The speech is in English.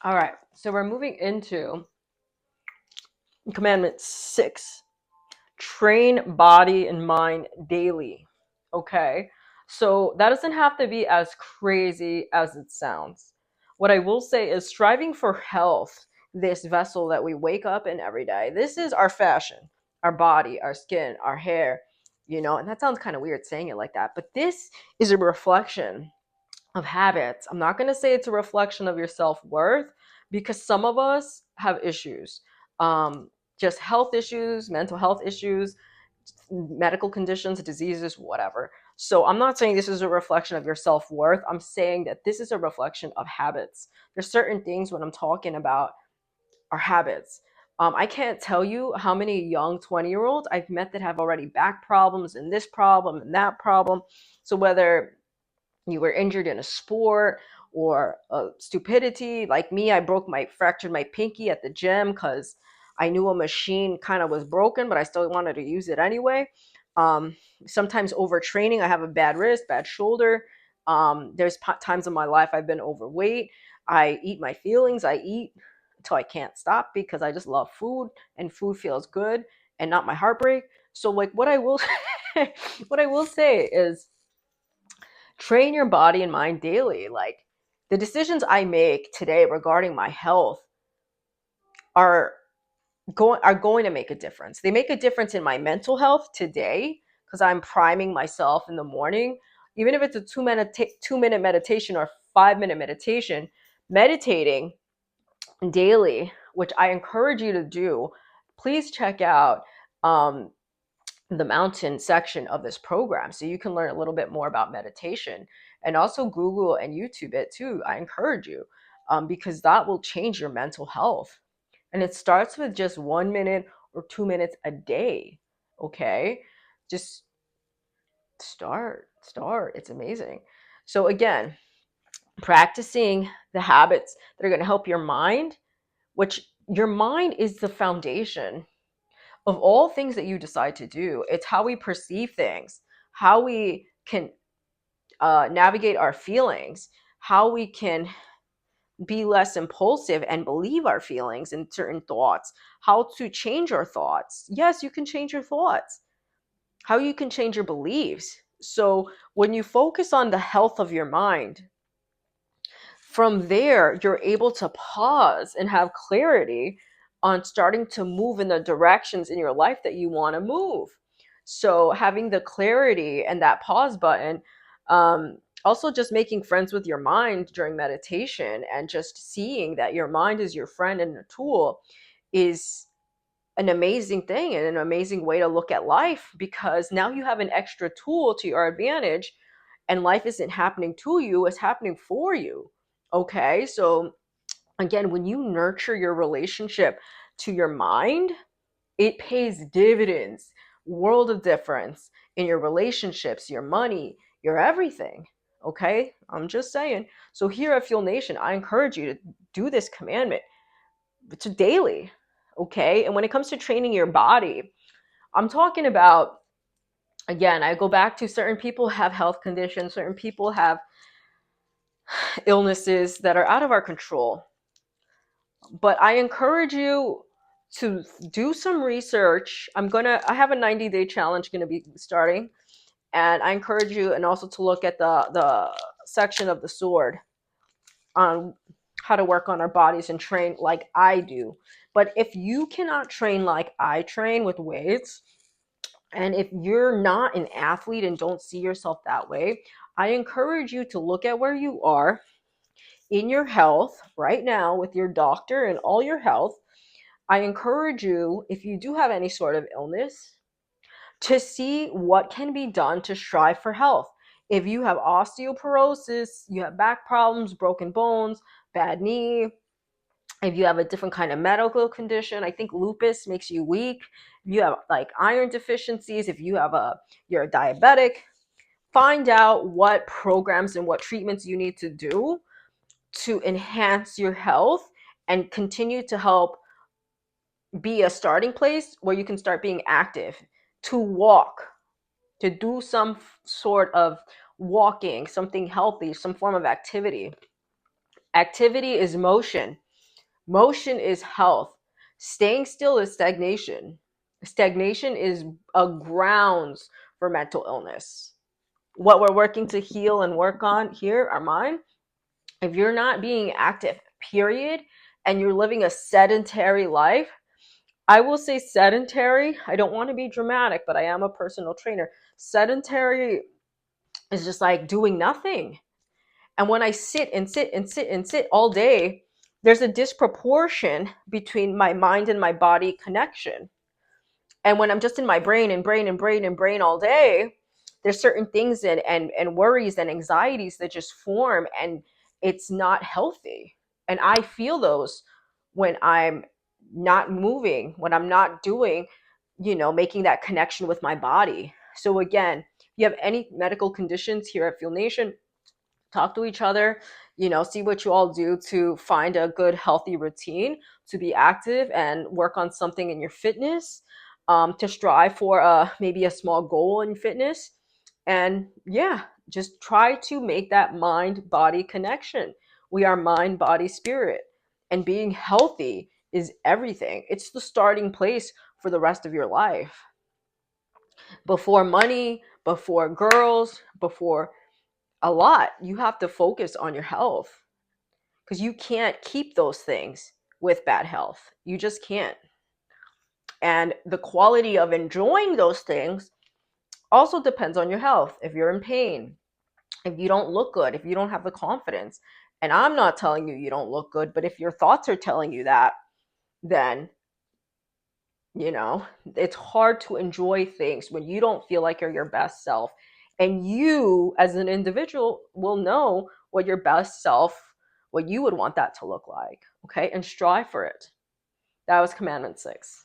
All right, so we're moving into Commandment 6. Train body and mind daily. Okay, so that doesn't have to be as crazy as it sounds. What I will say is striving for health, this vessel that we wake up in every day, this is our fashion, our body, our skin, our hair, and that sounds kind of weird saying it like that, but this is a reflection of habits. I'm not going to say it's a reflection of your self-worth because some of us have issues. Just health issues, mental health issues, medical conditions, diseases, whatever. So I'm not saying this is a reflection of your self-worth. I'm saying that this is a reflection of habits. There's certain things when I'm talking about our habits. I can't tell you how many young 20-year-olds I've met that have already back problems and this problem and that problem. So whether you were injured in a sport or stupidity. Like me, fractured my pinky at the gym because I knew a machine kind of was broken, but I still wanted to use it anyway. Um, Sometimes overtraining. I have a bad wrist, bad shoulder. There's times in my life I've been overweight. I eat my feelings. I eat until I can't stop because I just love food and food feels good and not my heartbreak. So like what I will what I will say is train your body and mind daily. Like the decisions I make today regarding my health are going to make a difference. They make a difference in my mental health today because I'm priming myself in the morning. Even if it's a 2-minute meditation or 5-minute meditation, meditating daily, which I encourage you to do. Please check out um, the mountain section of this program so you can learn a little bit more about meditation, and also Google and YouTube it too. I encourage you, because that will change your mental health, and it starts with just 1 minute or 2 minutes a day. Okay, just start. It's amazing. So again, practicing the habits that are going to help your mind, which your mind is the foundation of all things that you decide to do. It's how we perceive things, how we can navigate our feelings, how we can be less impulsive and believe our feelings and certain thoughts, how to change our thoughts. Yes, you can change your thoughts, how you can change your beliefs. So when you focus on the health of your mind, from there, you're able to pause and have clarity on starting to move in the directions in your life that you want to move. So, having the clarity and that pause button, also just making friends with your mind during meditation and just seeing that your mind is your friend and a tool is an amazing thing and an amazing way to look at life, because now you have an extra tool to your advantage and life isn't happening to you, it's happening for you. Okay, so again, when you nurture your relationship to your mind, it pays dividends, world of difference in your relationships, your money, your everything. Okay, I'm just saying. So here at Fuel Nation, I encourage you to do this commandment to daily. Okay, and when it comes to training your body, I'm talking about, again, I go back to certain people have health conditions, certain people have illnesses that are out of our control. But I encourage you to do some research. I have a 90-day challenge going to be starting, and I encourage you and also to look at the section of the sword on how to work on our bodies and train like I do. But if you cannot train like I train with weights, and if you're not an athlete and don't see yourself that way, I encourage you to look at where you are in your health right now with your doctor and all your health. I encourage you, if you do have any sort of illness, to see what can be done to strive for health. If you have osteoporosis, you have back problems, broken bones, bad knee, if you have a different kind of medical condition, I think lupus makes you weak. If you have like iron deficiencies, if you're a diabetic, find out what programs and what treatments you need to do to enhance your health and continue to help be a starting place where you can start being active, to walk, to do some sort of walking, something healthy, some form of activity. Activity is motion. Motion is health. Staying still is stagnation. Stagnation is a grounds for mental illness. What we're working to heal and work on here, our mind, if you're not being active, period, and you're living a sedentary life, I will say sedentary. I don't want to be dramatic, but I am a personal trainer. Sedentary is just like doing nothing. And when I sit and sit and sit and sit all day, there's a disproportion between my mind and my body connection. And when I'm just in my brain and brain and brain and brain all day, there's certain things and worries and anxieties that just form, and it's not healthy. And I feel those when I'm not moving, when I'm not doing, making that connection with my body. So again, if you have any medical conditions here at Fuel Nation, talk to each other, see what you all do to find a good healthy routine to be active and work on something in your fitness, to strive for maybe a small goal in fitness. And yeah, just try to make that mind body connection. We are mind body spirit, and being healthy is everything. It's the starting place for the rest of your life. Before money, before girls, before a lot, you have to focus on your health, because you can't keep those things with bad health. You just can't. And the quality of enjoying those things also depends on your health. If you're in pain, if you don't look good, if you don't have the confidence, and I'm not telling you you don't look good, but if your thoughts are telling you that, then it's hard to enjoy things when you don't feel like you're your best self. And you, as an individual, will know what your best self, what you would want that to look like. Okay. And strive for it. That was Commandment 6.